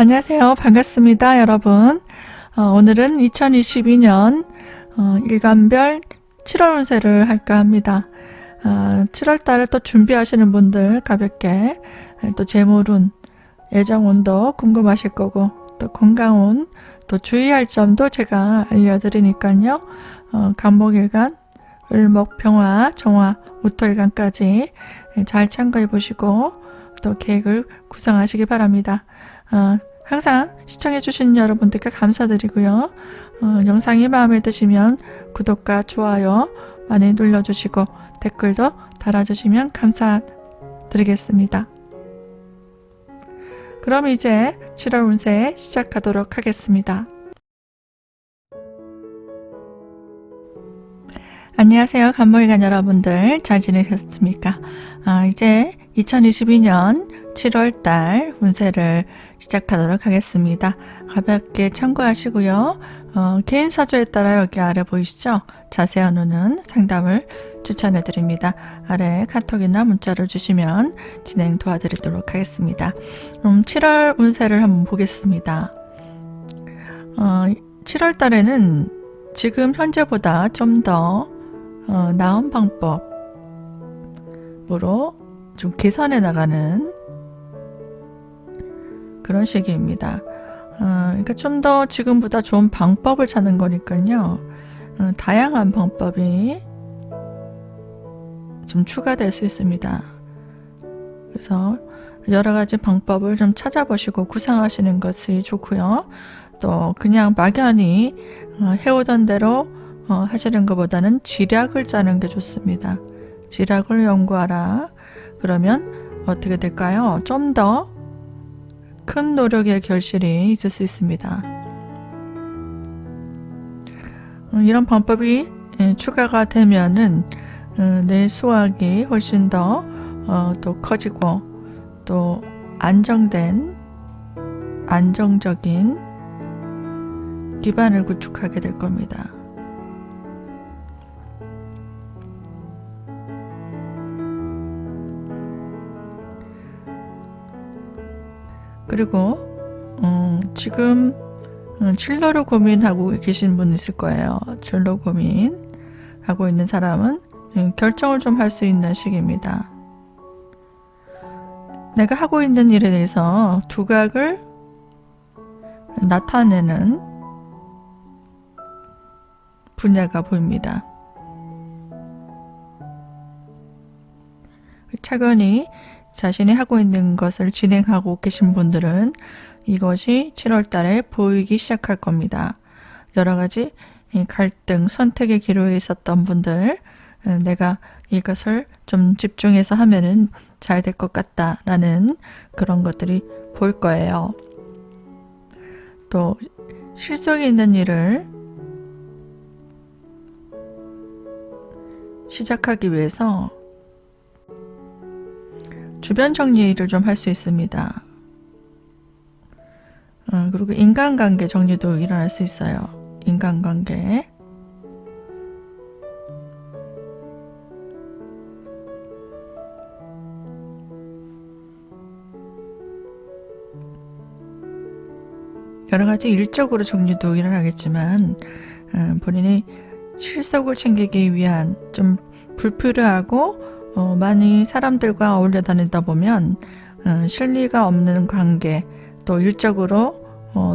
안녕하세요. 반갑습니다, 여러분. 오늘은 2022년 일간별 7월 운세를 할까 합니다. 7월 달을 또 준비하시는 분들 가볍게 또 재물운, 애정운도 궁금하실 거고 또 건강운, 또 주의할 점도 제가 알려드리니까요. 간목일간, 을목평화, 정화, 무토일간까지 잘 참고해 보시고 또 계획을 구성하시기 바랍니다. 항상 시청해주신 여러분들께 감사드리고요. 영상이 마음에 드시면 구독과 좋아요 많이 눌러주시고 댓글도 달아주시면 감사드리겠습니다. 그럼 이제 7월 운세 시작하도록 하겠습니다. 안녕하세요. 간목일간 여러분들 잘 지내셨습니까? 이제 2022년 7월달 운세를 시작하도록 하겠습니다. 가볍게 참고하시고요. 개인 사주에 따라 여기 아래 보이시죠? 자세한 후는 상담을 추천해 드립니다. 아래 카톡이나 문자를 주시면 진행 도와드리도록 하겠습니다. 7월 운세를 한번 보겠습니다. 7월 달에는 지금 현재보다 좀 더 나은 방법으로 좀 개선해 나가는 그런 시기입니다. 그러니까 좀 더 지금보다 좋은 방법을 찾는 거니까요. 다양한 방법이 좀 추가될 수 있습니다. 그래서 여러 가지 방법을 좀 찾아보시고 구상하시는 것이 좋고요. 또 그냥 막연히 해오던 대로 하시는 것보다는 지략을 짜는 게 좋습니다. 지략을 연구하라. 그러면 어떻게 될까요? 좀 더 큰 노력의 결실이 있을 수 있습니다. 이런 방법이 추가가 되면은 내 수확이 훨씬 더 또 커지고 또 안정적인 기반을 구축하게 될 겁니다. 그리고 지금 진로를 고민하고 계신 분 있을 거예요. 진로 고민하고 있는 사람은 결정을 좀 할 수 있는 시기입니다. 내가 하고 있는 일에 대해서 두각을 나타내는 분야가 보입니다. 차근히 자신이 하고 있는 것을 진행하고 계신 분들은 이것이 7월 달에 보이기 시작할 겁니다. 여러 가지 갈등, 선택의 기로에 있었던 분들, 내가 이것을 좀 집중해서 하면은 잘 될 것 같다라는 그런 것들이 보일 거예요. 또 실속이 있는 일을 시작하기 위해서 주변 정리를 좀 할 수 있습니다. 그리고 인간관계 정리도 일어날 수 있어요. 인간관계. 여러 가지 일적으로 정리도 일어나겠지만 본인이 실속을 챙기기 위한 좀 불필요하고 많이 사람들과 어울려 다니다 보면 실리가 없는 관계, 또 일적으로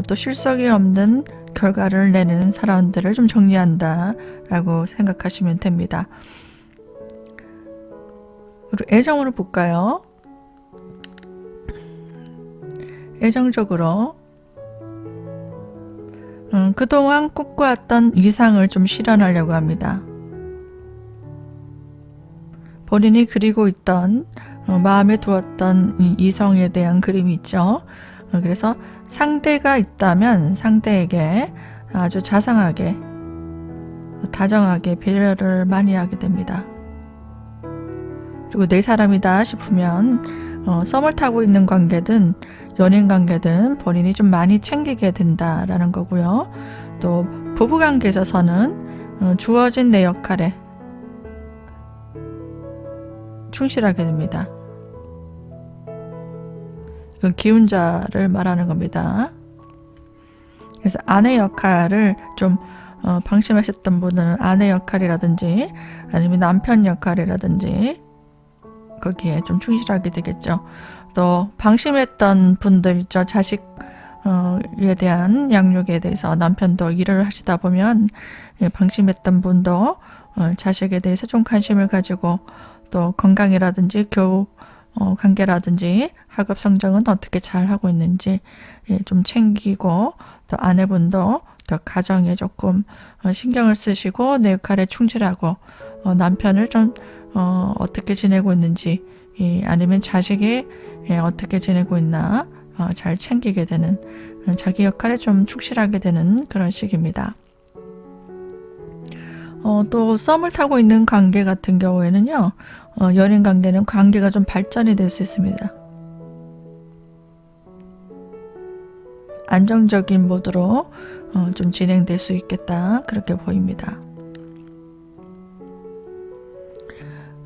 또 실속이 없는 결과를 내는 사람들을 좀 정리한다라고 생각하시면 됩니다. 그리고 애정으로 볼까요? 애정적으로 그동안 꿈꿔왔던 이상을 좀 실현하려고 합니다. 본인이 그리고 있던 마음에 두었던 이성에 대한 그림이 있죠. 그래서 상대가 있다면 상대에게 아주 자상하게 다정하게 배려를 많이 하게 됩니다. 그리고 내 사람이다 싶으면 썸을 타고 있는 관계든 연인 관계든 본인이 좀 많이 챙기게 된다라는 거고요. 또 부부관계에 있어서는 주어진 내 역할에 충실하게 됩니다. 그 기운자를 말하는 겁니다. 그래서 아내 역할을 좀 방심하셨던 분들은 아내 역할이라든지 아니면 남편 역할이라든지 거기에 좀 충실하게 되겠죠. 또 방심했던 분들 있죠. 자식에 대한 양육에 대해서 남편도 일을 하시다 보면 방심했던 분도 자식에 대해서 좀 관심을 가지고 또 건강이라든지 교육 관계라든지 학업 성적은 어떻게 잘 하고 있는지 좀 챙기고 또 아내분도 또 가정에 조금 신경을 쓰시고 내 역할에 충실하고 남편을 좀 어떻게 지내고 있는지 아니면 자식이 어떻게 지내고 있나 잘 챙기게 되는 자기 역할에 좀 충실하게 되는 그런 시기입니다. 또 썸을 타고 있는 관계 같은 경우에는요. 연인 관계는 관계가 좀 발전이 될 수 있습니다. 안정적인 모드로 좀 진행될 수 있겠다 그렇게 보입니다.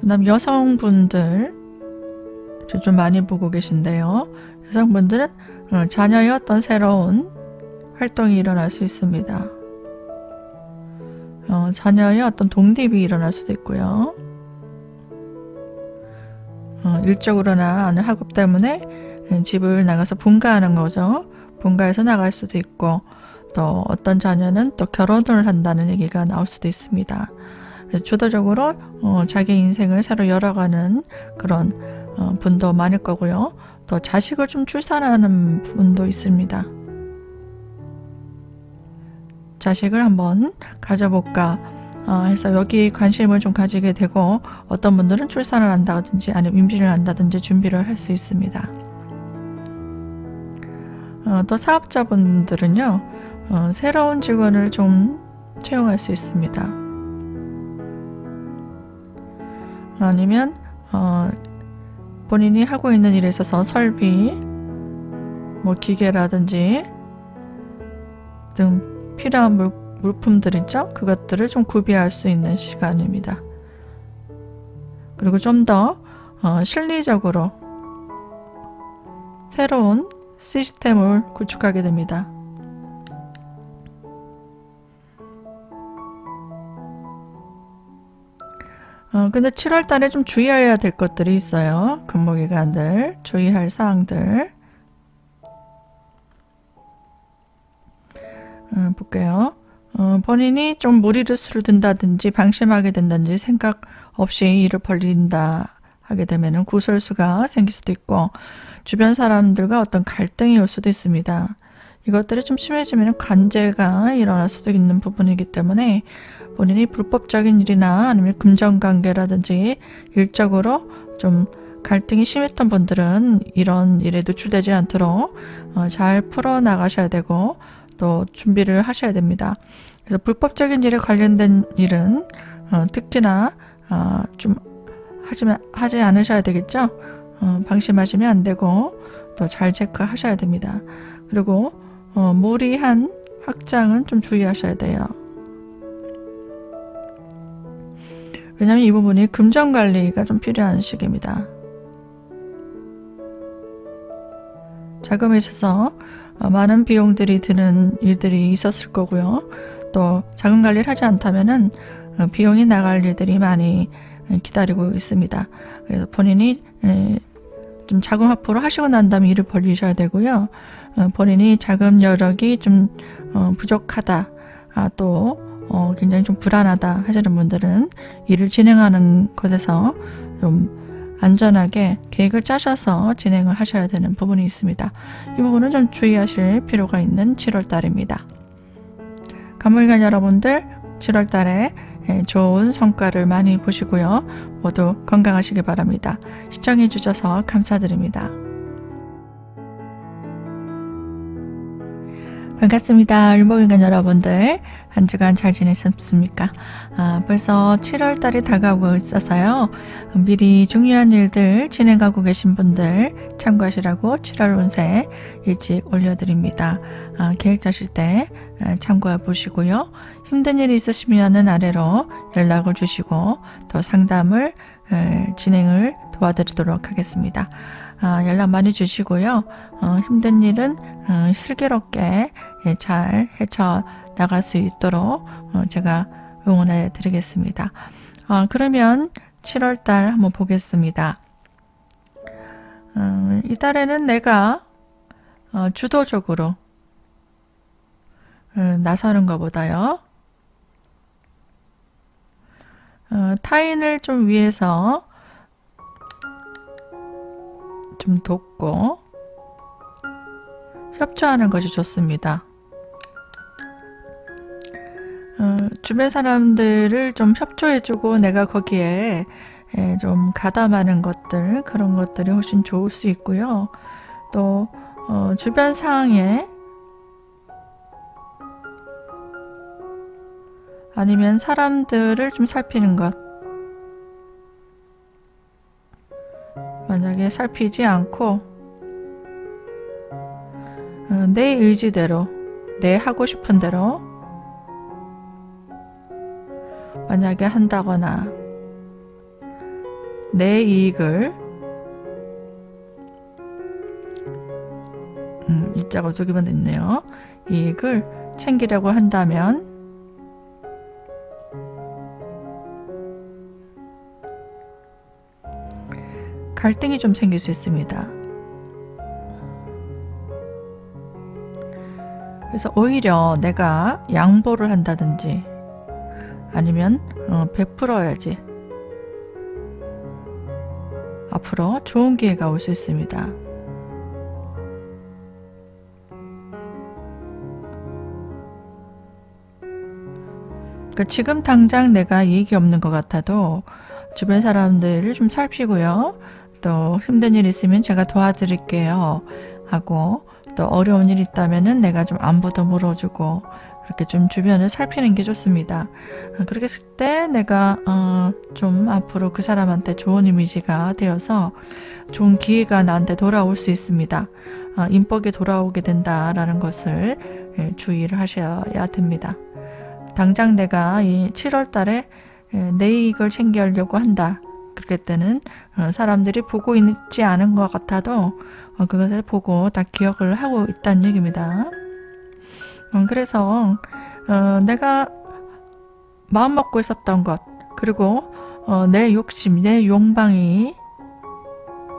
그다음 여성분들 좀 많이 보고 계신데요. 여성분들은 자녀의 어떤 새로운 활동이 일어날 수 있습니다. 자녀의 어떤 독립이 일어날 수도 있고요. 일적으로나 아는 학업 때문에 집을 나가서 분가하는 거죠. 분가해서 나갈 수도 있고 또 어떤 자녀는 또 결혼을 한다는 얘기가 나올 수도 있습니다. 그래서 주도적으로 자기 인생을 새로 열어가는 그런 분도 많을 거고요. 또 자식을 좀 출산하는 분도 있습니다. 자식을 한번 가져볼까 해서 여기 관심을 좀 가지게 되고 어떤 분들은 출산을 한다든지 아니면 임신을 한다든지 준비를 할 수 있습니다. 또 사업자분들은요. 새로운 직원을 좀 채용할 수 있습니다. 아니면 본인이 하고 있는 일에 있어서 설비, 뭐 기계라든지 등 필요한 물품들 있죠? 그것들을 좀 구비할 수 있는 시간입니다. 그리고 좀 더 실리적으로 새로운 시스템을 구축하게 됩니다. 근데 7월 달에 좀 주의해야 될 것들이 있어요. 근무기간들, 주의할 사항들. 볼게요. 본인이 좀 무리를 수든다든지 방심하게 된다든지 생각 없이 일을 벌린다 하게 되면은 구설수가 생길 수도 있고 주변 사람들과 어떤 갈등이 올 수도 있습니다. 이것들이 좀 심해지면 관제가 일어날 수도 있는 부분이기 때문에 본인이 불법적인 일이나 아니면 금전관계라든지 일적으로 좀 갈등이 심했던 분들은 이런 일에 노출되지 않도록 잘 풀어나가셔야 되고 또 준비를 하셔야 됩니다. 그래서 불법적인 일에 관련된 일은 특히나 좀 하지 않으셔야 되겠죠. 방심하시면 안 되고 또 잘 체크하셔야 됩니다. 그리고 무리한 확장은 좀 주의하셔야 돼요. 왜냐하면 이 부분이 금전관리가 좀 필요한 시기입니다. 자금에 있어서 많은 비용들이 드는 일들이 있었을 거고요. 또 자금 관리를 하지 않다면은 비용이 나갈 일들이 많이 기다리고 있습니다. 그래서 본인이 좀 자금 확보를 하시고 난 다음에 일을 벌리셔야 되고요. 본인이 자금 여력이 좀 부족하다, 또 굉장히 좀 불안하다 하시는 분들은 일을 진행하는 것에서 좀 안전하게 계획을 짜셔서 진행을 하셔야 되는 부분이 있습니다. 이 부분은 좀 주의하실 필요가 있는 7월 달입니다. 간목일간 여러분들 7월 달에 좋은 성과를 많이 보시고요. 모두 건강하시기 바랍니다. 시청해 주셔서 감사드립니다. 반갑습니다. 을목일간 여러분들 한 주간 잘 지내셨습니까? 벌써 7월 달이 다가오고 있어서요. 미리 중요한 일들 진행하고 계신 분들 참고하시라고 7월 운세 일찍 올려드립니다. 계획 짜실 때 참고해 보시고요. 힘든 일이 있으시면 아래로 연락을 주시고 또 상담을 진행을 도와드리도록 하겠습니다. 연락 많이 주시고요. 힘든 일은 슬기롭게 잘 헤쳐 나갈 수 있도록 제가 응원해 드리겠습니다. 그러면 7월달 한번 보겠습니다. 이달에는 내가 주도적으로 나서는 것보다요. 타인을 좀 위해서 좀 돕고 협조하는 것이 좋습니다. 주변 사람들을 좀 협조해주고 내가 거기에 좀 가담하는 것들, 그런 것들이 훨씬 좋을 수 있고요. 또 주변 상황에 아니면 사람들을 좀 살피는 것, 만약에 살피지 않고 내 의지대로, 내 하고 싶은 대로 만약에 한다거나 내 이익을 이자가 두 개만 있네요. 이익을 챙기려고 한다면 갈등이 좀 생길 수 있습니다. 그래서 오히려 내가 양보를 한다든지 아니면 베풀어야지 앞으로 좋은 기회가 올 수 있습니다. 그러니까 지금 당장 내가 이익이 없는 것 같아도 주변 사람들을 좀 살피고요. 또 힘든 일 있으면 제가 도와드릴게요 하고, 또 어려운 일 있다면은 내가 좀 안부도 물어주고 그렇게 좀 주변을 살피는 게 좋습니다. 그렇게 했을 때 내가 좀 앞으로 그 사람한테 좋은 이미지가 되어서 좋은 기회가 나한테 돌아올 수 있습니다. 인복이 돌아오게 된다라는 것을 주의를 하셔야 됩니다. 당장 내가 이 7월 달에 내 이익을 챙기려고 한다. 그럴 때는 사람들이 보고 있지 않은 것 같아도 그것을 보고 다 기억을 하고 있다는 얘기입니다. 그래서 내가 마음 먹고 있었던 것, 그리고 내 욕심, 내 욕망이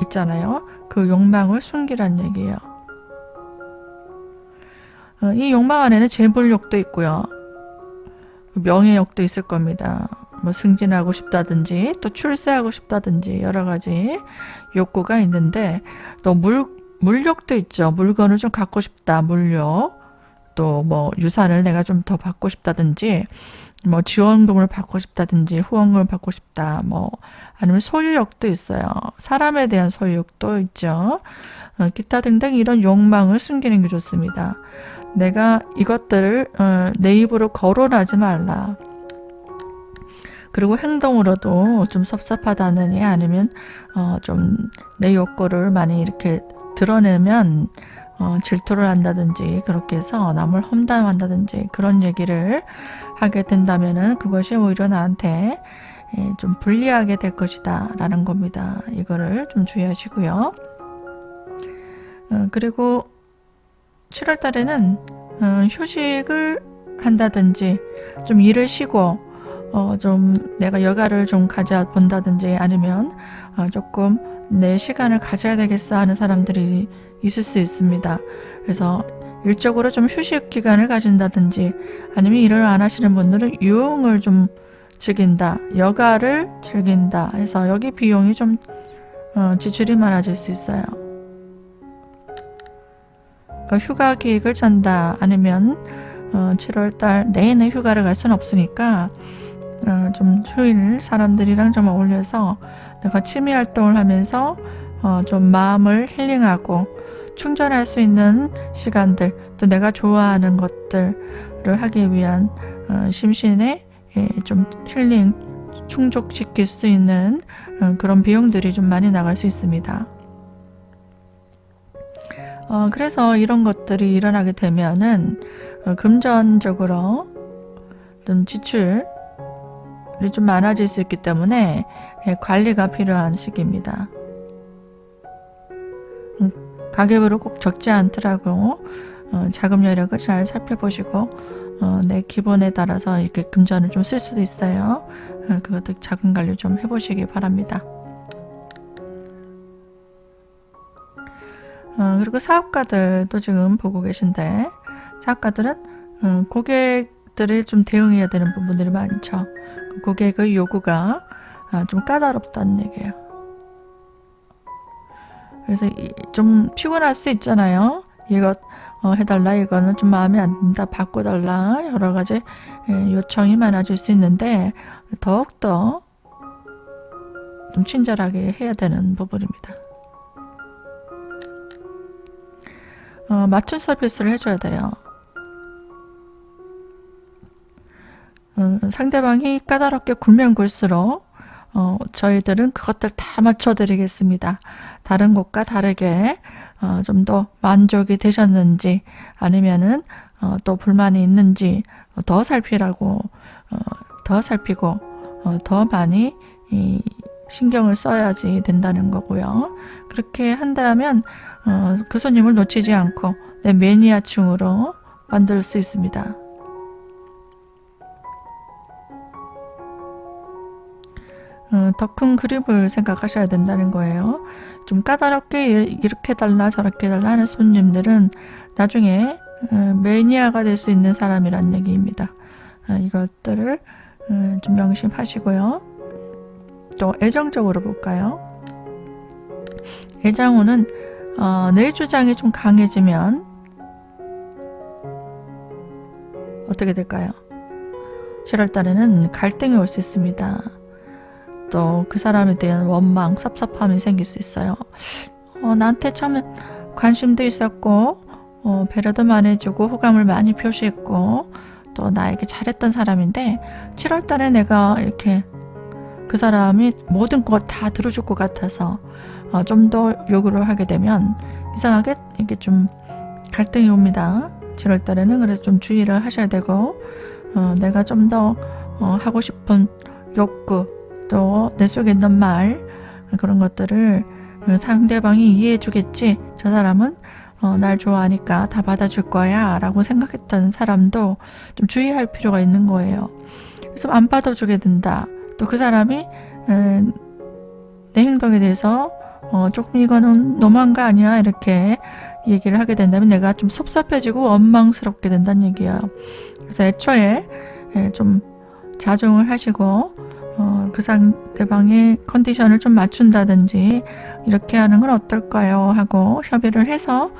있잖아요. 그 욕망을 숨기란 얘기예요. 이 욕망 안에는 재물욕도 있고요. 명예욕도 있을 겁니다. 뭐 승진하고 싶다든지 또 출세하고 싶다든지 여러 가지 욕구가 있는데, 또 물욕도 있죠. 물건을 좀 갖고 싶다, 물욕. 또 뭐 유산을 내가 좀 더 받고 싶다든지, 뭐 지원금을 받고 싶다든지, 후원금을 받고 싶다, 뭐 아니면 소유욕도 있어요. 사람에 대한 소유욕도 있죠. 기타 등등 이런 욕망을 숨기는 게 좋습니다. 내가 이것들을 내 입으로 거론하지 말라. 그리고 행동으로도 좀 섭섭하다느니 아니면 좀 내 욕구를 많이 이렇게 드러내면 질투를 한다든지 그렇게 해서 남을 험담한다든지 그런 얘기를 하게 된다면은 그것이 오히려 나한테 좀 불리하게 될 것이다 라는 겁니다. 이거를 좀 주의하시고요. 그리고 7월 달에는 휴식을 한다든지 좀 일을 쉬고 좀 내가 여가를 좀 가져본다든지 아니면 조금 내 시간을 가져야 되겠어 하는 사람들이 있을 수 있습니다. 그래서 일적으로 좀 휴식 기간을 가진다든지 아니면 일을 안 하시는 분들은 유흥을 좀 즐긴다, 여가를 즐긴다 해서 여기 비용이 좀 지출이 많아질 수 있어요. 그러니까 휴가 계획을 짠다 아니면 7월달 내내 휴가를 갈 수는 없으니까 좀 휴일 사람들이랑 좀 어울려서 내가 취미 활동을 하면서 좀 마음을 힐링하고 충전할 수 있는 시간들, 또 내가 좋아하는 것들을 하기 위한 심신에 좀 힐링 충족시킬 수 있는 그런 비용들이 좀 많이 나갈 수 있습니다. 그래서 이런 것들이 일어나게 되면은 금전적으로 좀 지출이 좀 많아질 수 있기 때문에 관리가 필요한 시기입니다. 가계부로 꼭 적지 않더라고 자금 여력을 잘 살펴보시고 내 기본에 따라서 이렇게 금전을 좀 쓸 수도 있어요. 그것도 자금 관리 좀 해보시기 바랍니다. 그리고 사업가들도 지금 보고 계신데 사업가들은 고객들이 좀 대응해야 되는 부분들이 많죠. 고객의 요구가 좀 까다롭다는 얘기예요. 그래서 좀 피곤할 수 있잖아요. 이거 해달라, 이거는 좀 마음에 안 든다, 바꿔달라, 여러 가지 요청이 많아질 수 있는데 더욱더 좀 친절하게 해야 되는 부분입니다. 맞춤 서비스를 해줘야 돼요. 상대방이 까다롭게 굴면 굴수록 저희들은 그것들 다 맞춰드리겠습니다. 다른 곳과 다르게 좀 더 만족이 되셨는지 아니면은 또 불만이 있는지 더 살피고 더 많이 신경을 써야지 된다는 거고요. 그렇게 한다면 그 손님을 놓치지 않고 내 매니아층으로 만들 수 있습니다. 더 큰 그림을 생각하셔야 된다는 거예요. 좀 까다롭게 이렇게 달라 저렇게 달라 하는 손님들은 나중에 매니아가 될 수 있는 사람이란 얘기입니다. 이것들을 좀 명심하시고요. 또 애정적으로 볼까요? 애정우는 내 주장이 좀 강해지면 어떻게 될까요? 7월 달에는 갈등이 올 수 있습니다. 또 그 사람에 대한 원망, 섭섭함이 생길 수 있어요. 나한테 처음에 관심도 있었고 배려도 많이 해주고 호감을 많이 표시했고 또 나에게 잘했던 사람인데 7월 달에 내가 이렇게 그 사람이 모든 것 다 들어줄 것 같아서 좀 더 요구를 하게 되면 이상하게 이게 좀 갈등이 옵니다. 7월 달에는 그래서 좀 주의를 하셔야 되고 내가 좀 더 하고 싶은 욕구 또 내 속에 있는 말 그런 것들을 상대방이 이해해 주겠지, 저 사람은 날 좋아하니까 다 받아줄 거야 라고 생각했던 사람도 좀 주의할 필요가 있는 거예요. 그래서 안 받아주게 된다. 또 그 사람이 내 행동에 대해서 조금 이거는 너무한 거 아니야 이렇게 얘기를 하게 된다면 내가 좀 섭섭해지고 원망스럽게 된다는 얘기예요. 그래서 애초에 좀 자중을 하시고 그 상대방의 컨디션을 좀 맞춘다든지 이렇게 하는 건 어떨까요 하고 협의를 해서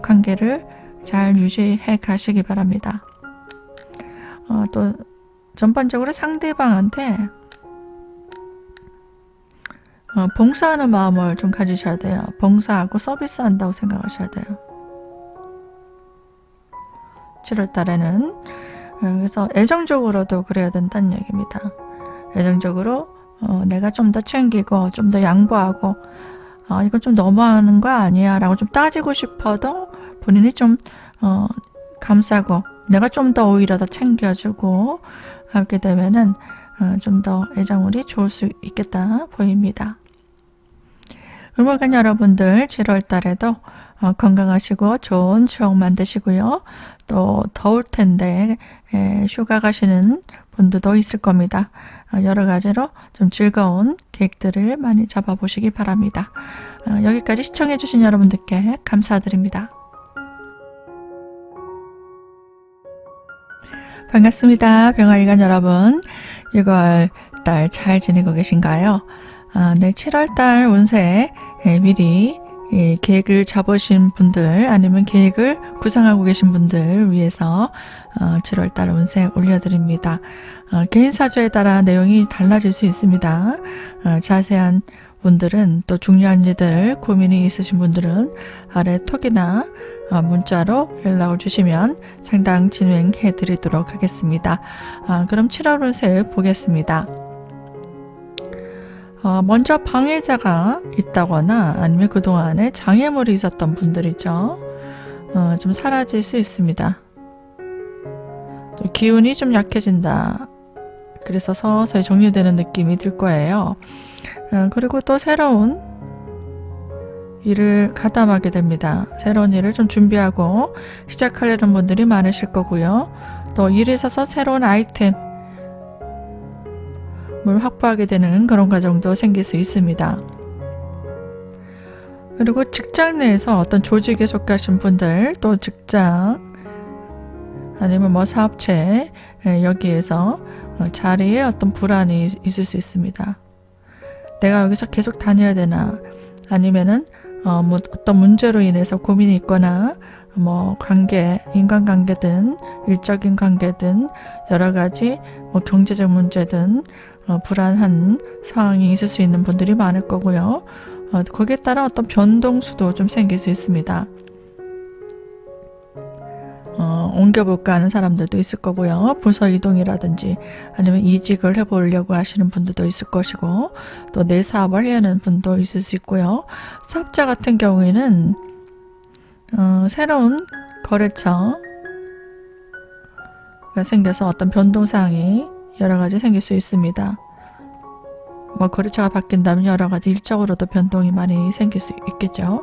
관계를 잘 유지해 가시기 바랍니다. 또 전반적으로 상대방한테 봉사하는 마음을 좀 가지셔야 돼요. 봉사하고 서비스한다고 생각하셔야 돼요. 7월 달에는 그래서 애정적으로도 그래야 된다는 얘기입니다. 애정적으로 내가 좀 더 챙기고 좀 더 양보하고 이건 좀 너무하는 거 아니야 라고 좀 따지고 싶어도 본인이 좀 감싸고 내가 좀 더 오히려 더 챙겨주고 하게 되면은 좀 더 애정울이 좋을 수 있겠다 보입니다. 을목간 여러분들 7월 달에도 건강하시고 좋은 추억 만드시고요. 또 더울 텐데 휴가 가시는 분들도 있을 겁니다. 여러 가지로 좀 즐거운 계획들을 많이 잡아보시기 바랍니다. 여기까지 시청해주신 여러분들께 감사드립니다. 반갑습니다. 병아리간 여러분. 6월 달 잘 지내고 계신가요? 네, 7월 달 운세 미리 계획을 잡으신 분들 아니면 계획을 구상하고 계신 분들 위해서 7월 달 운세 올려드립니다. 개인 사주에 따라 내용이 달라질 수 있습니다. 자세한 분들은 또 중요한 일들 고민이 있으신 분들은 아래 톡이나 문자로 연락을 주시면 상담 진행해 드리도록 하겠습니다. 그럼 7월 운세 보겠습니다. 먼저 방해자가 있다거나 아니면 그동안에 장애물이 있었던 분들이죠. 좀 사라질 수 있습니다. 또 기운이 좀 약해진다. 그래서 서서히 정리되는 느낌이 들 거예요. 그리고 또 새로운 일을 가담하게 됩니다. 새로운 일을 좀 준비하고 시작하려는 분들이 많으실 거고요. 또 일에 있어서 새로운 아이템을 확보하게 되는 그런 과정도 생길 수 있습니다. 그리고 직장 내에서 어떤 조직에 속하신 분들, 또 직장 아니면 뭐 사업체 여기에서 자리에 어떤 불안이 있을 수 있습니다. 내가 여기서 계속 다녀야 되나, 아니면은 뭐 어떤 문제로 인해서 고민이 있거나 뭐 관계, 인간관계든 일적인 관계든 여러 가지 뭐 경제적 문제든 불안한 상황이 있을 수 있는 분들이 많을 거고요. 거기에 따라 어떤 변동수도 좀 생길 수 있습니다. 옮겨볼까 하는 사람들도 있을 거고요. 부서 이동이라든지 아니면 이직을 해보려고 하시는 분들도 있을 것이고, 또 내 사업을 하려는 분도 있을 수 있고요. 사업자 같은 경우에는 새로운 거래처가 생겨서 어떤 변동사항이 여러 가지 생길 수 있습니다. 뭐 거래처가 바뀐다면 여러 가지 일적으로도 변동이 많이 생길 수 있겠죠.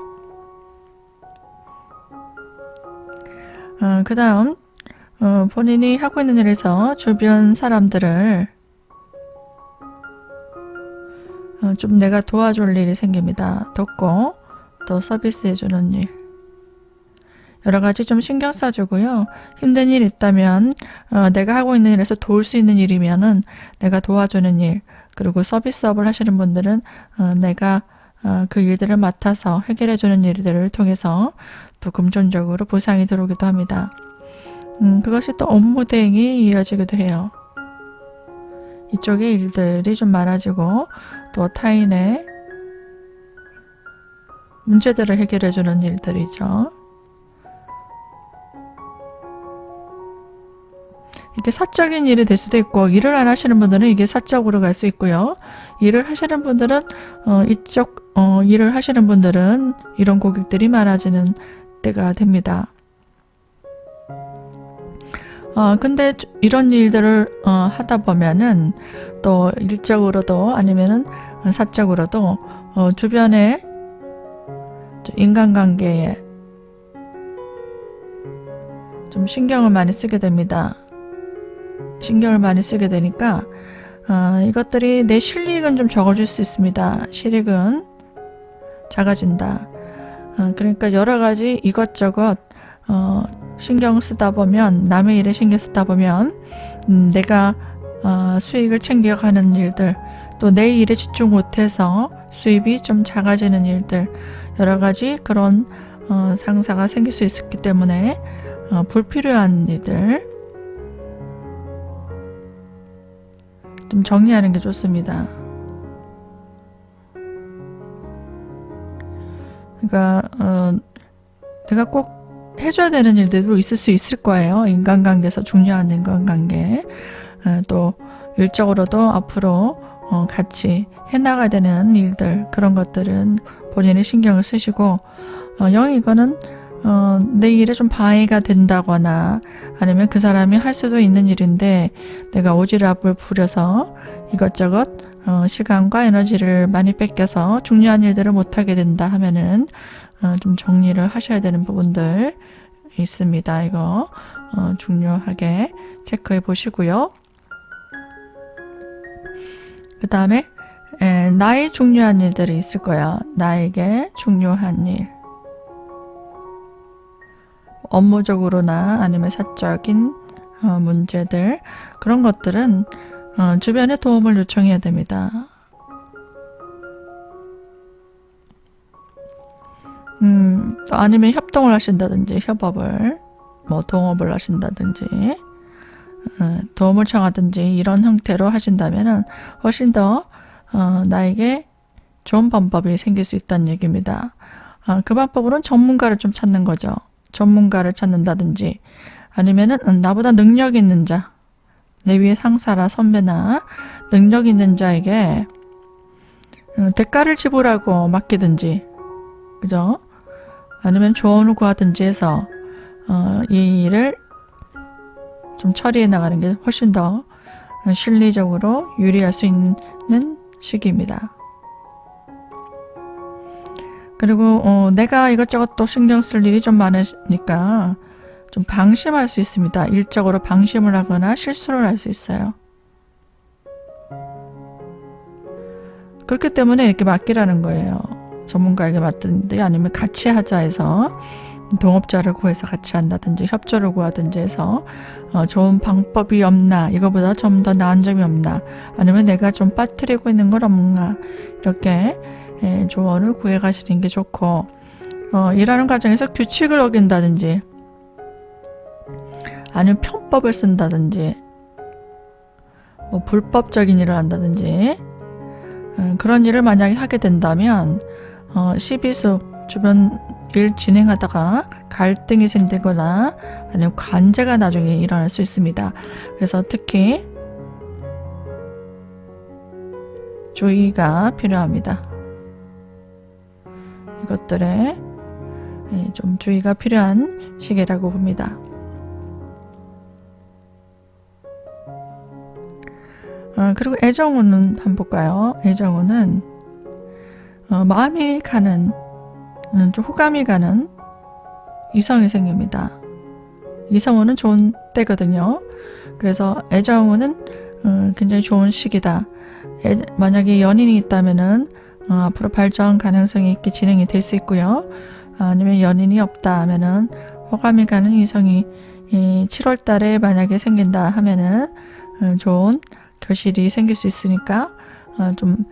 그 다음 본인이 하고 있는 일에서 주변 사람들을 좀 내가 도와줄 일이 생깁니다. 돕고 또 서비스해주는 일, 여러 가지 좀 신경 써주고요. 힘든 일 있다면 내가 하고 있는 일에서 도울 수 있는 일이면은 내가 도와주는 일, 그리고 서비스업을 하시는 분들은 내가 그 일들을 맡아서 해결해주는 일들을 통해서 또 금전적으로 보상이 들어오기도 합니다. 그것이 또 업무 대행이 이어지기도 해요. 이쪽의 일들이 좀 많아지고 또 타인의 문제들을 해결해주는 일들이죠. 이게 사적인 일이 될 수도 있고, 일을 안 하시는 분들은 이게 사적으로 갈 수 있고요. 일을 하시는 분들은 일을 하시는 분들은 이런 고객들이 많아지는 때가 됩니다. 근데 이런 일들을 하다 보면은 또 일적으로도 아니면은 사적으로도 주변에 인간관계에 좀 신경을 많이 쓰게 됩니다. 신경을 많이 쓰게 되니까 이것들이 내 실익은 좀 적어질 수 있습니다. 실익은 작아진다. 그러니까 여러 가지 이것저것 신경 쓰다 보면, 남의 일에 신경 쓰다 보면 내가 수익을 챙겨가는 일들, 또 내 일에 집중 못해서 수입이 좀 작아지는 일들, 여러 가지 그런 상사가 생길 수 있기 때문에 불필요한 일들 좀 정리하는 게 좋습니다. 그러니까 내가 꼭 해줘야 되는 일들도 있을 수 있을 거예요. 인간관계에서 중요한 인간관계, 또 일적으로도 앞으로 같이 해나가야 되는 일들, 그런 것들은 본인이 신경을 쓰시고, 영 이거는 내 일에 좀 방해가 된다거나 아니면 그 사람이 할 수도 있는 일인데 내가 오지랖을 부려서 이것저것 시간과 에너지를 많이 뺏겨서 중요한 일들을 못하게 된다 하면은 좀 정리를 하셔야 되는 부분들 있습니다. 이거 중요하게 체크해 보시고요. 그 다음에 나의 중요한 일들이 있을 거야. 나에게 중요한 일, 업무적으로나 아니면 사적인 문제들, 그런 것들은 주변에 도움을 요청해야 됩니다. 또 아니면 협동을 하신다든지 협업을, 뭐 동업을 하신다든지 도움을 청하든지 이런 형태로 하신다면 훨씬 더 나에게 좋은 방법이 생길 수 있다는 얘기입니다. 그 방법으로는 전문가를 좀 찾는 거죠. 전문가를 찾는다든지 아니면은 나보다 능력 있는 자, 내 위에 상사라 선배나 능력 있는 자에게 대가를 지불하고 맡기든지, 그죠? 아니면 조언을 구하든지 해서 이 일을 좀 처리해 나가는 게 훨씬 더 실리적으로 유리할 수 있는 시기입니다. 그리고 내가 이것저것 또 신경 쓸 일이 좀 많으니까 좀 방심할 수 있습니다. 일적으로 방심을 하거나 실수를 할 수 있어요. 그렇기 때문에 이렇게 맡기라는 거예요. 전문가에게 맡든지 아니면 같이 하자 해서 동업자를 구해서 같이 한다든지 협조를 구하든지 해서 좋은 방법이 없나, 이거보다 좀 더 나은 점이 없나, 아니면 내가 좀 빠뜨리고 있는 건 없나, 이렇게 조언을 구해 가시는 게 좋고, 일하는 과정에서 규칙을 어긴다든지 아니면 편법을 쓴다든지 뭐 불법적인 일을 한다든지 그런 일을 만약에 하게 된다면 시비수, 주변 일 진행하다가 갈등이 생기거나 아니면 관제가 나중에 일어날 수 있습니다. 그래서 특히 주의가 필요합니다. 이것들에 좀 주의가 필요한 시기라고 봅니다. 그리고 애정운은 한번 볼까요? 애정운은 마음이 가는, 좀 호감이 가는 이성이 생깁니다. 이성운은 좋은 때거든요. 그래서 애정운은 굉장히 좋은 시기다. 만약에 연인이 있다면은 앞으로 발전 가능성이 있게 진행이 될 수 있고요. 아니면 연인이 없다 하면은 호감이 가는 이성이 7월 달에 만약에 생긴다 하면은 좋은 결실이 생길 수 있으니까 좀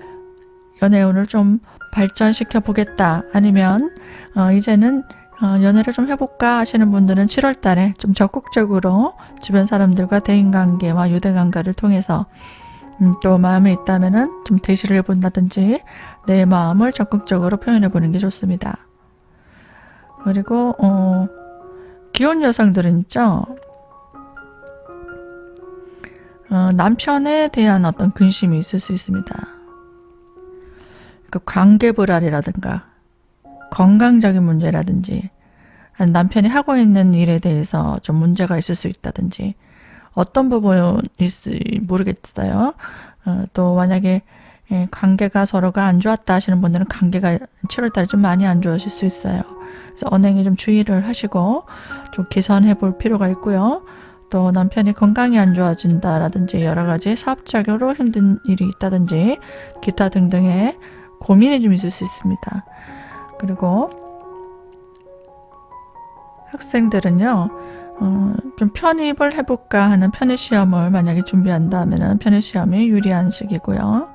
연애운을 좀 발전시켜 보겠다, 아니면 이제는 연애를 좀 해볼까 하시는 분들은 7월 달에 좀 적극적으로 주변 사람들과 대인관계와 유대관계를 통해서 또 마음에 있다면은 좀 대시를 해본다든지 내 마음을 적극적으로 표현해 보는 게 좋습니다. 그리고 기혼 여성들은 있죠. 남편에 대한 어떤 근심이 있을 수 있습니다. 그 관계 불안이라든가 건강적인 문제라든지 남편이 하고 있는 일에 대해서 좀 문제가 있을 수 있다든지 어떤 부분일지 모르겠어요. 또 만약에 관계가 서로가 안 좋았다 하시는 분들은 관계가 7월달에 좀 많이 안 좋으실 수 있어요. 그래서 언행에 좀 주의를 하시고 좀 개선해 볼 필요가 있고요. 또 남편이 건강이 안 좋아진다라든지 여러 가지 사업적으로 힘든 일이 있다든지 기타 등등의 고민이 좀 있을 수 있습니다. 그리고 학생들은요, 좀 편입을 해볼까 하는 편입 시험을 만약에 준비한다면 편입 시험이 유리한 시기고요.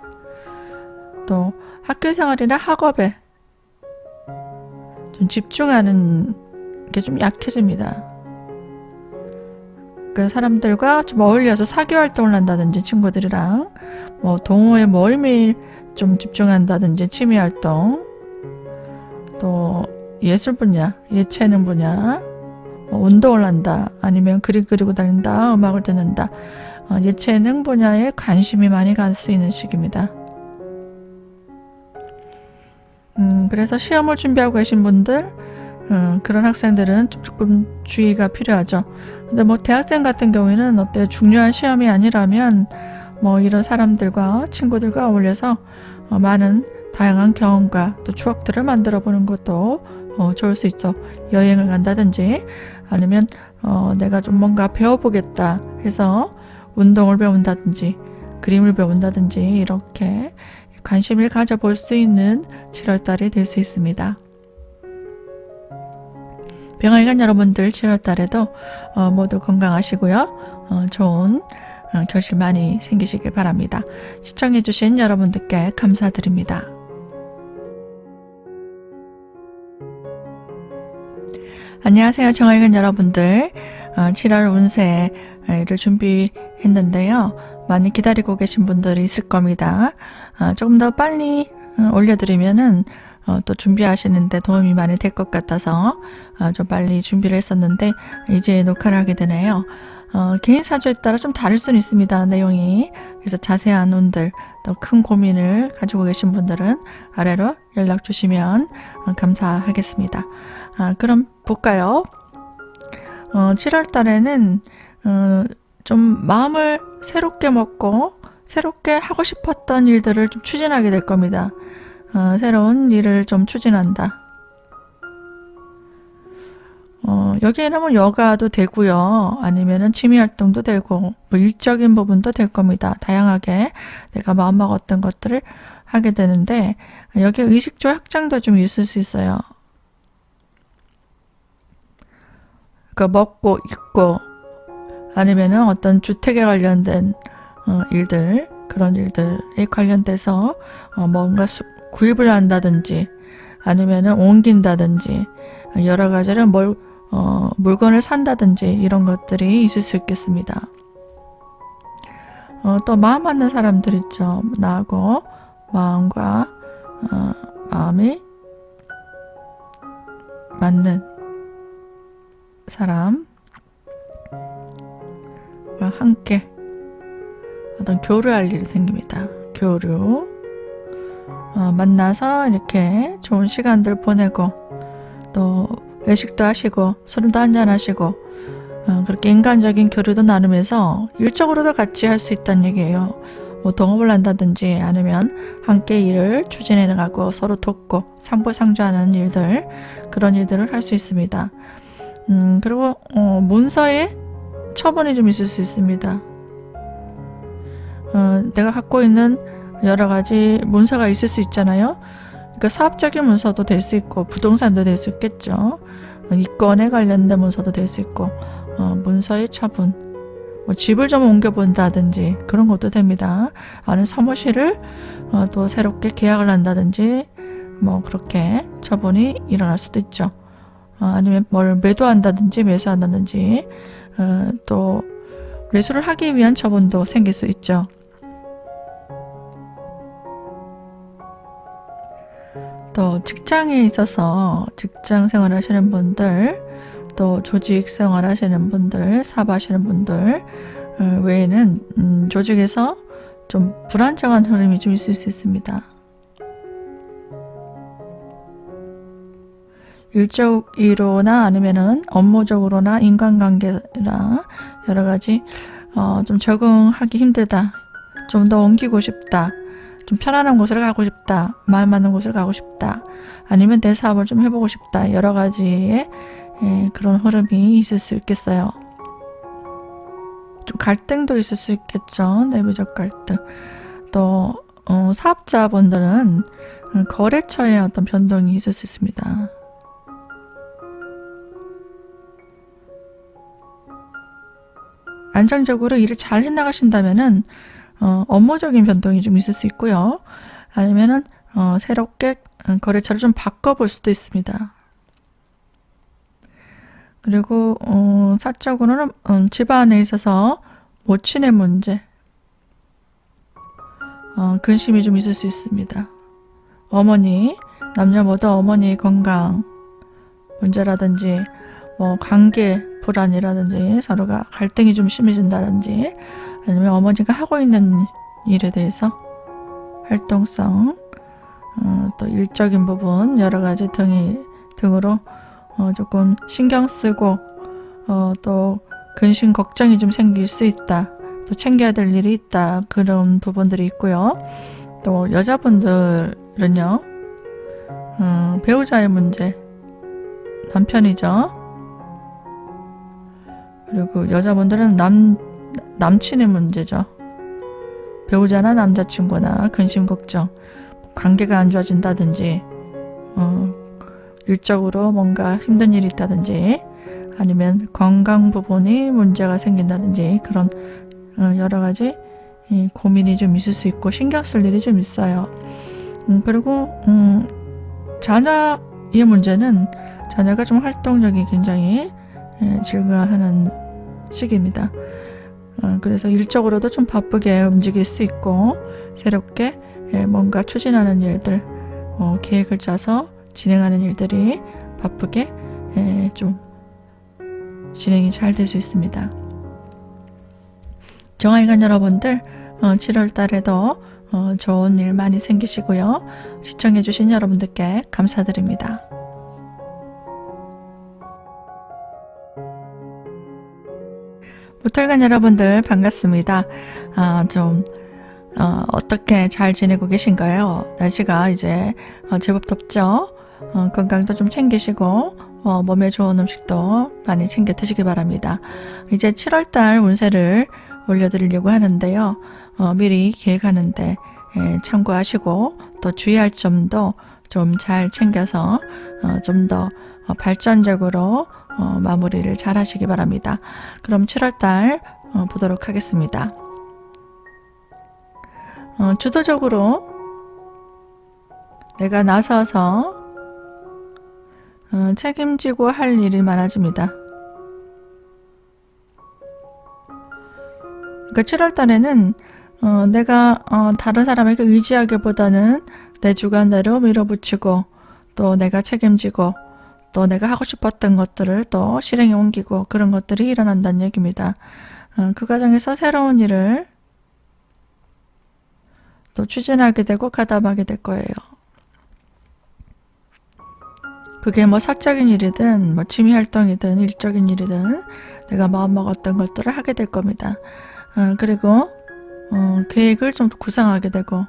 또 학교 생활이나 학업에 좀 집중하는 게 좀 약해집니다. 그 사람들과 좀 어울려서 사교 활동을 한다든지 친구들이랑 뭐 동호회 모임에 좀 집중한다든지 취미 활동, 또 예술 분야, 예체능 분야, 운동을 한다, 아니면 그림 그리고 다닌다, 음악을 듣는다, 예체능 분야에 관심이 많이 갈 수 있는 시기입니다. 그래서 시험을 준비하고 계신 분들, 그런 학생들은 조금 주의가 필요하죠. 근데 뭐 대학생 같은 경우에는 어때요? 중요한 시험이 아니라면 뭐 이런 사람들과 친구들과 어울려서 많은 다양한 경험과 또 추억들을 만들어 보는 것도 좋을 수 있죠. 여행을 간다든지 아니면 내가 좀 뭔가 배워보겠다 해서 운동을 배운다든지 그림을 배운다든지 이렇게 관심을 가져볼 수 있는 7월달이 될 수 있습니다. 병아리간 여러분들 7월달에도 모두 건강하시고요. 좋은 결실 많이 생기시길 바랍니다. 시청해주신 여러분들께 감사드립니다. 안녕하세요. 정아리간 여러분들. 7월 운세를 준비했는데요. 많이 기다리고 계신 분들이 있을 겁니다. 조금 더 빨리 올려드리면은 또 준비하시는데 도움이 많이 될 것 같아서 좀 빨리 준비를 했었는데 이제 녹화를 하게 되네요. 개인 사주에 따라 좀 다를 수는 있습니다. 내용이. 그래서 자세한 운들, 또 큰 고민을 가지고 계신 분들은 아래로 연락 주시면 감사하겠습니다. 그럼 볼까요? 7월 달에는 좀 마음을 새롭게 먹고 새롭게 하고 싶었던 일들을 좀 추진하게 될 겁니다. 새로운 일을 좀 추진한다. 여기에는 뭐 여가도 되고요. 아니면은 취미 활동도 되고, 뭐 일적인 부분도 될 겁니다. 다양하게 내가 마음먹었던 것들을 하게 되는데, 여기 의식주 확장도 좀 있을 수 있어요. 그 먹고 입고, 아니면은 어떤 주택에 관련된 일들, 그런 일들에 관련돼서 뭔가 구입을 한다든지, 아니면은 옮긴다든지, 여러 가지를 물건을 산다든지 이런 것들이 있을 수 있겠습니다. 또 마음 맞는 사람들 있죠. 나하고 마음과 마음이 맞는 사람과 함께 어떤 교류할 일이 생깁니다. 교류. 만나서 이렇게 좋은 시간들 보내고 또 외식도 하시고 술도 한잔 하시고 그렇게 인간적인 교류도 나누면서 일적으로도 같이 할 수 있다는 얘기예요. 뭐 동업을 한다든지 아니면 함께 일을 추진해 나가고 서로 돕고 상부상조하는 일들, 그런 일들을 할 수 있습니다. 그리고 문서에 처분이 좀 있을 수 있습니다. 내가 갖고 있는 여러 가지 문서가 있을 수 있잖아요. 그러니까 사업적인 문서도 될 수 있고 부동산도 될 수 있겠죠. 이권에 관련된 문서도 될 수 있고 문서의 처분, 뭐 집을 좀 옮겨본다든지 그런 것도 됩니다. 아니면 사무실을 또 새롭게 계약을 한다든지 뭐 그렇게 처분이 일어날 수도 있죠. 아니면 뭘 매도한다든지 매수한다든지 또 매수를 하기 위한 처분도 생길 수 있죠. 또 직장에 있어서 직장 생활 하시는 분들, 또 조직 생활 하시는 분들, 사업하시는 분들 외에는 조직에서 좀 불안정한 흐름이 좀 있을 수 있습니다. 일적으로나 아니면은 업무적으로나 인간관계나 여러 가지 좀 적응하기 힘들다, 좀 더 옮기고 싶다, 좀 편안한 곳을 가고 싶다, 마음 맞는 곳을 가고 싶다, 아니면 내 사업을 좀 해보고 싶다, 여러 가지의 그런 흐름이 있을 수 있겠어요. 좀 갈등도 있을 수 있겠죠. 내부적 갈등. 또 사업자분들은 거래처에 어떤 변동이 있을 수 있습니다. 안정적으로 일을 잘 해나가신다면은 업무적인 변동이 좀 있을 수 있고요. 아니면은 새롭게 거래처를 좀 바꿔볼 수도 있습니다. 그리고 사적으로는 집안에 있어서 모친의 문제, 근심이 좀 있을 수 있습니다. 어머니, 남녀 모두 어머니의 건강 문제라든지 뭐 관계 불안이라든지 서로가 갈등이 좀 심해진다든지, 아니면 어머니가 하고 있는 일에 대해서 활동성, 또 일적인 부분 여러 가지 등으로 조금 신경 쓰고 또 근심 걱정이 좀 생길 수 있다, 또 챙겨야 될 일이 있다, 그런 부분들이 있고요. 또 여자분들은요, 배우자의 문제, 남편이죠. 그리고 여자분들은 남친의 문제죠. 배우자나 남자친구나 근심 걱정, 관계가 안 좋아진다든지 일적으로 뭔가 힘든 일이 있다든지, 아니면 건강 부분이 문제가 생긴다든지, 그런 여러 가지 고민이 좀 있을 수 있고 신경 쓸 일이 좀 있어요. 그리고 자녀의 문제는 자녀가 좀 활동력이 굉장히 증가하는 시기입니다. 그래서 일적으로도 좀 바쁘게 움직일 수 있고 새롭게 뭔가 추진하는 일들, 계획을 짜서 진행하는 일들이 바쁘게 좀 진행이 잘 될 수 있습니다. 정화일간 여러분들 7월 달에도 좋은 일 많이 생기시고요. 시청해주신 여러분들께 감사드립니다. 무털간 여러분들 반갑습니다. 어떻게 잘 지내고 계신가요? 날씨가 이제 제법 덥죠? 건강도 좀 챙기시고 몸에 좋은 음식도 많이 챙겨 드시기 바랍니다. 이제 7월달 운세를 올려드리려고 하는데요. 미리 계획하는데 참고하시고 또 주의할 점도 좀 잘 챙겨서 좀 더 발전적으로 마무리를 잘 하시기 바랍니다. 그럼 7월달 보도록 하겠습니다. 주도적으로 내가 나서서 책임지고 할 일이 많아집니다. 그러니까 7월달에는 내가 다른 사람에게 의지하기보다는 내 주관대로 밀어붙이고 또 내가 책임지고 또 내가 하고 싶었던 것들을 또 실행에 옮기고 그런 것들이 일어난다는 얘기입니다. 그 과정에서 새로운 일을 또 추진하게 되고 가담하게 될 거예요. 그게 뭐 사적인 일이든 뭐 취미 활동이든 일적인 일이든 내가 마음먹었던 것들을 하게 될 겁니다. 그리고 계획을 좀 구상하게 되고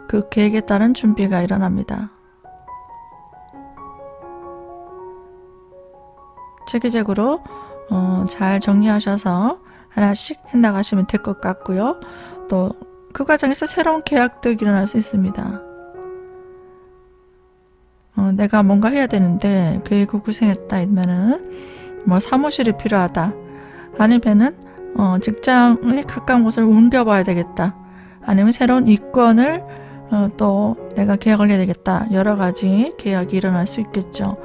그 계획에 따른 준비가 일어납니다. 체계적으로 잘 정리하셔서 하나씩 해나가시면 될 것 같고요. 또 그 과정에서 새로운 계약도 일어날 수 있습니다. 내가 뭔가 해야 되는데 계획을 구성했다 이러면은 뭐 사무실이 필요하다 아니면은 직장을 가까운 곳을 옮겨봐야 되겠다 아니면 새로운 이권을 또 내가 계약을 해야 되겠다 여러 가지 계약이 일어날 수 있겠죠.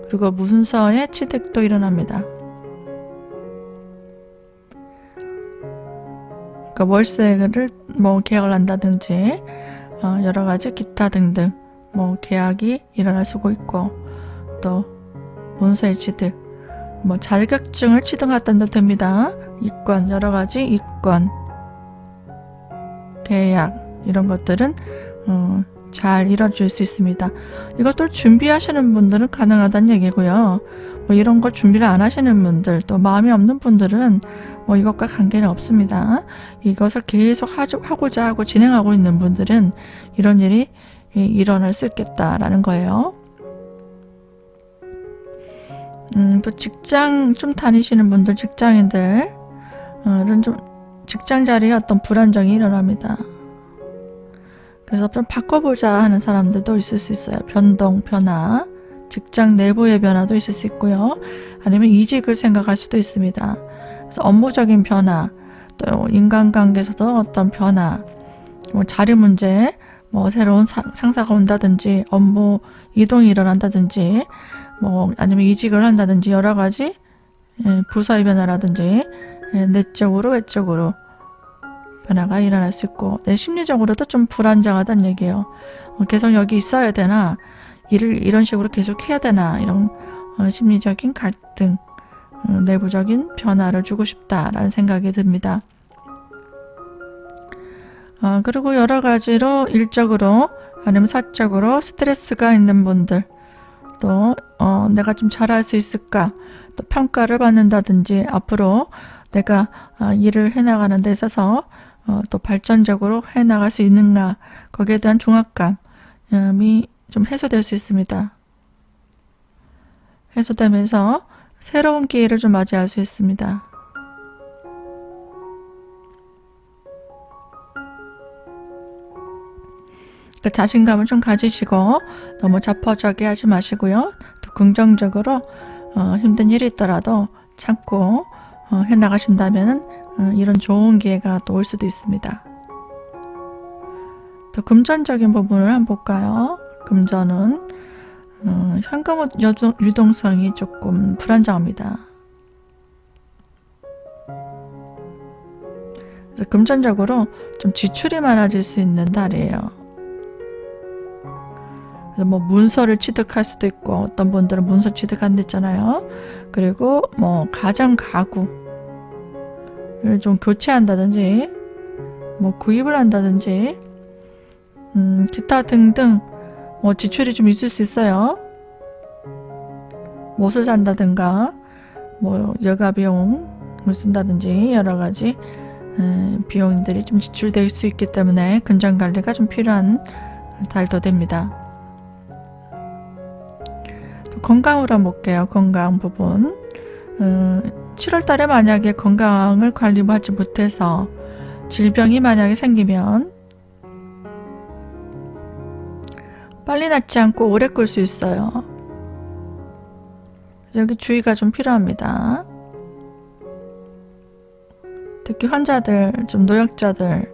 그리고 문서의 취득도 일어납니다. 그러니까 월세를 뭐 계약을 한다든지 여러 가지 기타 등등 뭐 계약이 일어날 수가 있고 또 문서의 취득 뭐 자격증을 취득했다도 됩니다. 이권 여러 가지 이권 계약 이런 것들은 잘 이뤄질 수 있습니다. 이것들 준비하시는 분들은 가능하다는 얘기고요. 뭐 이런 걸 준비를 안 하시는 분들 또 마음이 없는 분들은 뭐 이것과 관계는 없습니다. 이것을 계속 하고자 하고 진행하고 있는 분들은 이런 일이 일어날 수 있겠다라는 거예요. 또 직장 좀 다니시는 분들 직장인들은 좀 직장 자리에 어떤 불안정이 일어납니다. 그래서 좀 바꿔보자 하는 사람들도 있을 수 있어요. 변동, 변화, 직장 내부의 변화도 있을 수 있고요. 아니면 이직을 생각할 수도 있습니다. 그래서 업무적인 변화, 또 인간관계에서도 어떤 변화, 뭐 자리 문제, 뭐 새로운 상사가 온다든지 업무 이동이 일어난다든지 뭐 아니면 이직을 한다든지 여러 가지 부서의 변화라든지 내적으로 외적으로 변화가 일어날 수 있고 내 심리적으로도 좀 불안정하다는 얘기예요. 계속 여기 있어야 되나 일을 이런 식으로 계속 해야 되나 이런 심리적인 갈등 내부적인 변화를 주고 싶다라는 생각이 듭니다. 그리고 여러 가지로 일적으로 아니면 사적으로 스트레스가 있는 분들 또 내가 좀 잘할 수 있을까 또 평가를 받는다든지 앞으로 내가 일을 해나가는 데 있어서 또 발전적으로 해나갈 수 있는가 거기에 대한 중압감이 좀 해소될 수 있습니다. 해소되면서 새로운 기회를 좀 맞이할 수 있습니다. 자신감을 좀 가지시고 너무 자포자기 하지 마시고요. 또 긍정적으로 힘든 일이 있더라도 참고 해나가신다면 이런 좋은 기회가 또 올 수도 있습니다. 또 금전적인 부분을 한번 볼까요? 금전은 현금 유동성이 조금 불안정합니다. 그래서 금전적으로 좀 지출이 많아질 수 있는 달이에요. 그래서 뭐 문서를 취득할 수도 있고 어떤 분들은 문서 취득한댔잖아요. 그리고 뭐 가전 가구를 좀 교체한다든지 뭐 구입을 한다든지 기타 등등 뭐 지출이 좀 있을 수 있어요. 옷을 산다든가 뭐 여가 비용을 쓴다든지 여러 가지 비용들이 좀 지출될 수 있기 때문에 금전 관리가 좀 필요한 달도 됩니다. 건강으로 한번 볼게요. 건강 부분. 7월 달에 만약에 건강을 관리하지 못해서 질병이 만약에 생기면 빨리 낫지 않고 오래 끌 수 있어요. 그래서 여기 주의가 좀 필요합니다. 특히 환자들, 좀 노약자들,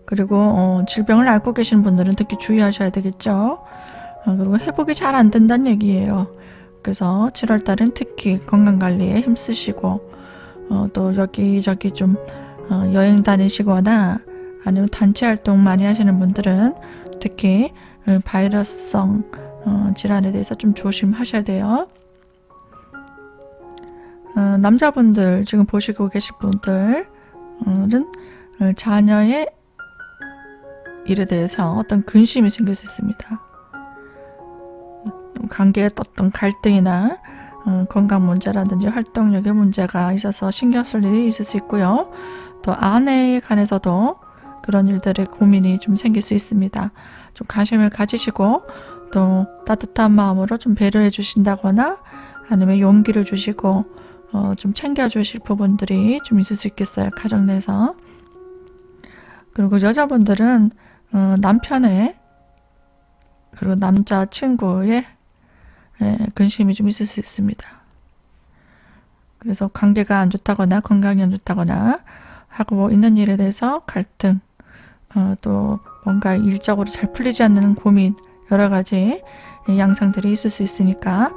그리고 질병을 앓고 계신 분들은 특히 주의하셔야 되겠죠. 그리고 회복이 잘 안 된다는 얘기예요. 그래서 7월 달은 특히 건강관리에 힘쓰시고 또 여기저기 좀 여행 다니시거나 아니면 단체 활동 많이 하시는 분들은 특히 바이러스성 질환에 대해서 좀 조심하셔야 돼요. 남자분들 지금 보시고 계신 분들은 자녀의 일에 대해서 어떤 근심이 생길 수 있습니다. 관계에 어떤 갈등이나 건강 문제라든지 활동력의 문제가 있어서 신경 쓸 일이 있을 수 있고요. 또 아내에 관해서도 그런 일들의 고민이 좀 생길 수 있습니다. 좀 관심을 가지시고 또 따뜻한 마음으로 좀 배려해 주신다거나 아니면 용기를 주시고 좀 챙겨주실 부분들이 좀 있을 수 있겠어요. 가정 내에서. 그리고 여자분들은 남편의 그리고 남자친구의 근심이 좀 있을 수 있습니다. 그래서 관계가 안 좋다거나 건강이 안 좋다거나 하고 있는 일에 대해서 갈등, 또 뭔가 일적으로 잘 풀리지 않는 고민, 여러 가지 양상들이 있을 수 있으니까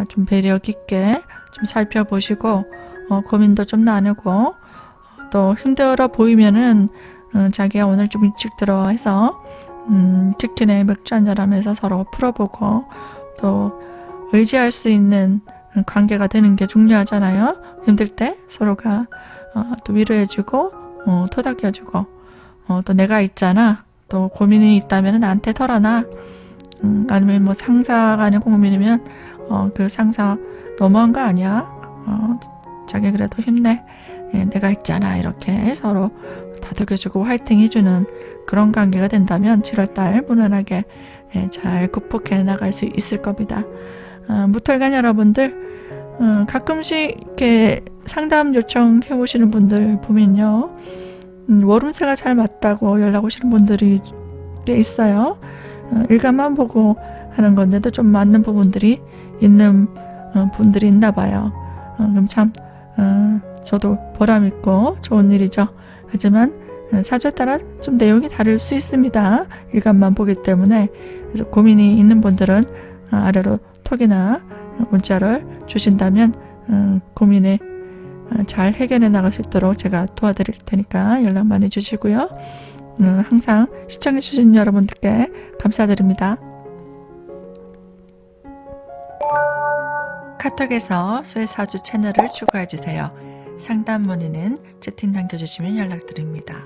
좀 배려 깊게 좀 살펴보시고 고민도 좀 나누고 또 힘들어 보이면은 자기가 오늘 좀 일찍 들어와서 치킨에 맥주 한잔 하면서 서로 풀어보고 또 의지할 수 있는 관계가 되는 게 중요하잖아요. 힘들 때 서로가 또 위로해주고 토닥여주고 또 내가 있잖아. 또 고민이 있다면 나한테 털어놔. 아니면 뭐 상사 간의 고민이면 그 상사 너무한 거 아니야? 자기 그래도 힘내. 내가 있잖아. 이렇게 서로 다독여주고 화이팅 해주는 그런 관계가 된다면 7월달 무난하게 잘 극복해 나갈 수 있을 겁니다. 무털간 여러분들 가끔씩 이렇게 상담 요청해 오시는 분들 보면요. 월운세가 잘 맞다고 연락 오시는 분들이 꽤 있어요. 일간만 보고 하는 건데도 좀 맞는 부분들이 있는 분들이 있나 봐요. 그럼 참 저도 보람 있고 좋은 일이죠. 하지만 사주에 따라 좀 내용이 다를 수 있습니다. 일간만 보기 때문에. 그래서 고민이 있는 분들은 아래로 톡이나 문자를 주신다면 고민에 잘 해결해 나갈 수 있도록 제가 도와드릴 테니까 연락 많이 주시고요. 항상 시청해 주신 여러분들께 감사드립니다. 카톡에서 쇠사주 채널을 추가해 주세요. 상담 문의는 채팅 남겨주시면 연락드립니다.